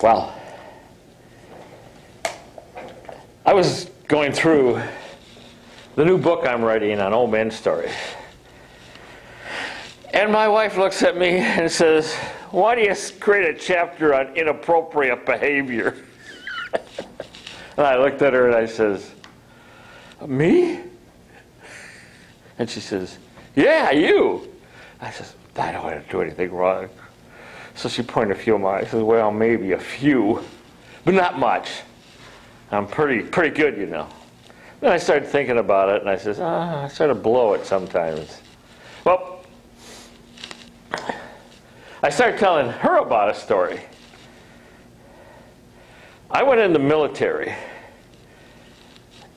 Well, I was going through the new book I'm writing on old men stories. And my wife looks at me and says, "Why do you create a chapter on inappropriate behavior?" And I looked at her and I says, "Me?" And she says, "Yeah, you." I says, "I don't want to do anything wrong." So she pointed a few of mine. I says, "Well, maybe a few, but not much. I'm pretty good, you know." Then I started thinking about it, and I says, I sort of blow it sometimes. Well, I started telling her about a story. I went in the military,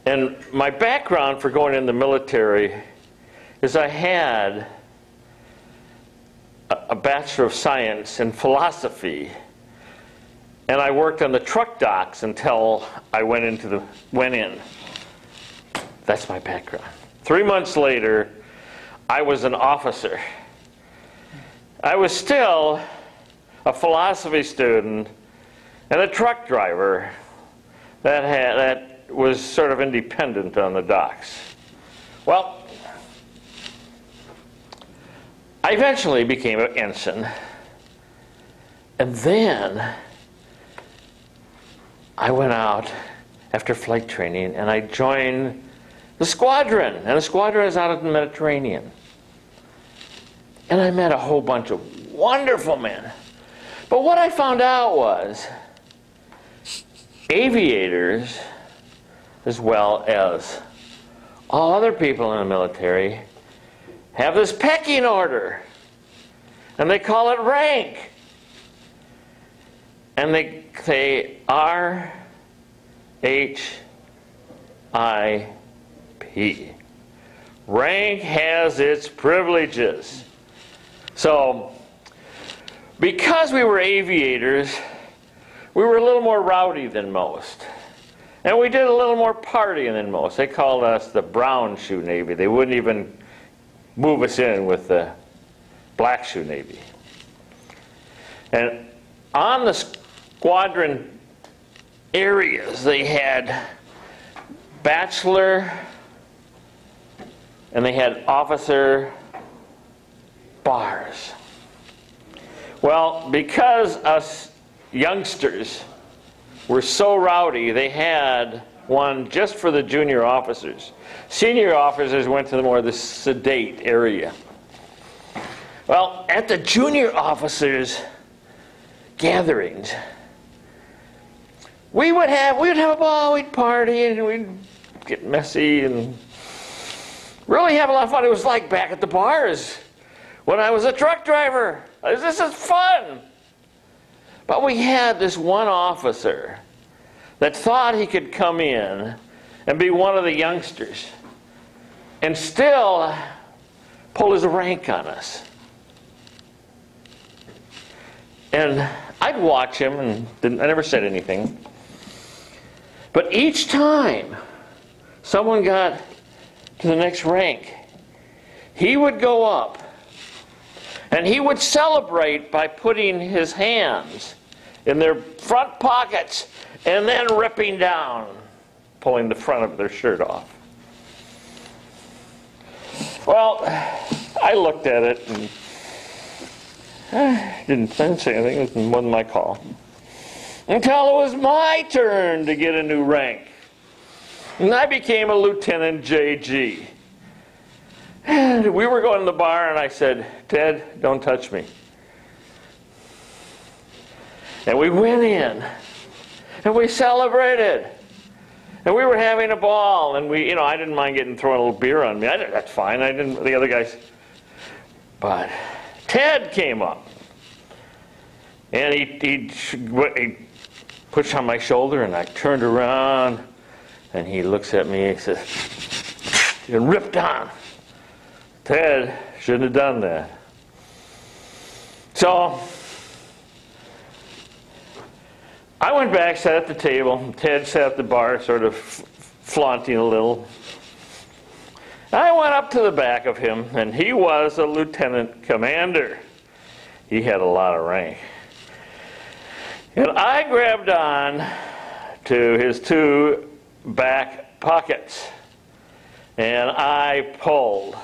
and my background for going in the military is I had a Bachelor of Science in philosophy, and I worked on the truck docks until I went in. That's my background. 3 months later, I was an officer. I was still a philosophy student and a truck driver that was sort of independent on the docks. Well, I eventually became an ensign, and then I went out after flight training and I joined the squadron, and the squadron is out in the Mediterranean. And I met a whole bunch of wonderful men. But what I found out was aviators, as well as all other people in the military, have this pecking order. And they call it rank. And they say R-H-I-P. Rank has its privileges. So, because we were aviators, we were a little more rowdy than most. And we did a little more partying than most. They called us the brown shoe Navy. They wouldn't even move us in with the black shoe Navy. And on the squadron areas, they had bachelor and they had officer bars. Well, because us youngsters were so rowdy, they had one just for the junior officers. Senior officers went to the more the sedate area. Well, at the junior officers' gatherings, we would have a ball, we'd party, and we'd get messy and really have a lot of fun. It was like back at the bars when I was a truck driver. This is fun. But we had this one officer that thought he could come in and be one of the youngsters and still pull his rank on us. And I'd watch him, and I never said anything. But each time someone got to the next rank, he would go up and he would celebrate by putting his hands in their front pockets and then ripping down, pulling the front of their shirt off. Well, I looked at it and didn't say anything. It wasn't my call. Until it was my turn to get a new rank. And I became a Lieutenant JG. And we were going to the bar, and I said, "Ted, don't touch me." And we went in, and we celebrated. And we were having a ball, and I didn't mind getting thrown a little beer on me. That's fine. I didn't. The other guys. But Ted came up, and he pushed on my shoulder, and I turned around, and he looks at me and says, and ripped on. Ted shouldn't have done that. So I went back, sat at the table. Ted sat at the bar, sort of flaunting a little. I went up to the back of him, and he was a lieutenant commander. He had a lot of rank. And I grabbed on to his two back pockets, and I pulled.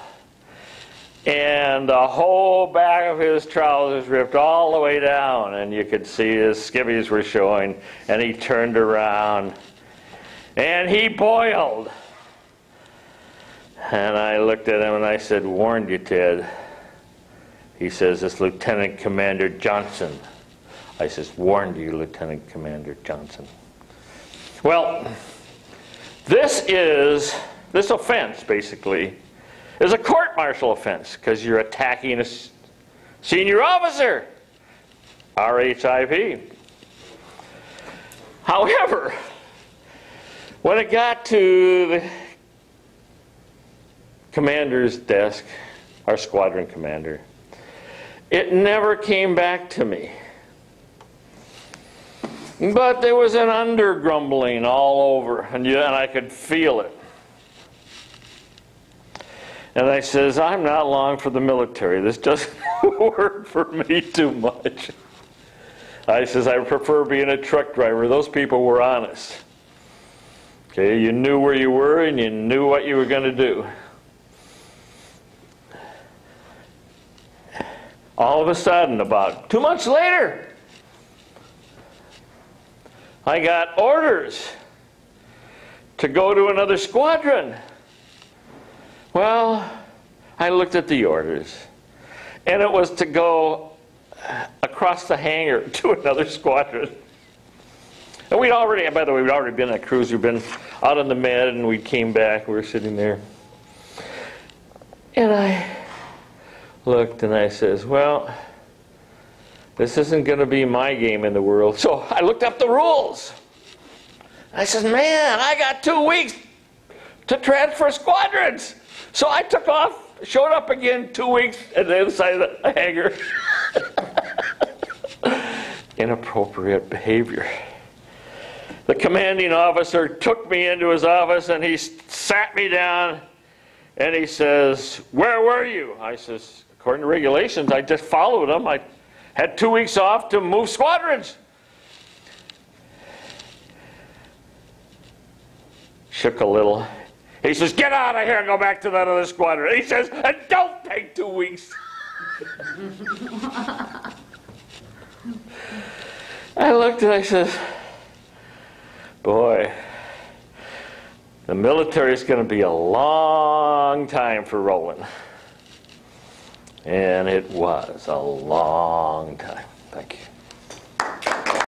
And the whole back of his trousers ripped all the way down, and you could see his skivvies were showing, and he turned around, and he boiled. And I looked at him and I said, "Warned you, Ted." He says, "It's Lieutenant Commander Johnson." I says, "Warned you, Lieutenant Commander Johnson." Well, this offense, basically, is a court-martial offense because you're attacking a senior officer, RHIP. However, when it got to the commander's desk, our squadron commander, it never came back to me. But there was an under-grumbling all over, and I could feel it. And I says, "I'm not long for the military. This doesn't work for me too much." I says, "I prefer being a truck driver. Those people were honest. Okay, you knew where you were and you knew what you were going to do." All of a sudden, about 2 months later, I got orders to go to another squadron. Well, I looked at the orders, and it was to go across the hangar to another squadron. And we'd already, by the way, we'd already been on a cruise. We'd been out on the Med, and we came back. We were sitting there. And I looked, and I says, "Well, this isn't going to be my game in the world." So I looked up the rules. I says, "Man, I got 2 weeks to transfer squadrons." So I took off, showed up again 2 weeks at the other side of the hangar. Inappropriate behavior. The commanding officer took me into his office, and he sat me down, and he says, "Where were you?" I says, "According to regulations, I just followed them. I had 2 weeks off to move squadrons." Shook a little. He says, "Get out of here and go back to that other squadron." He says, "And don't take 2 weeks." I looked and I said, "Boy, the military is going to be a long time for Roland." And it was a long time.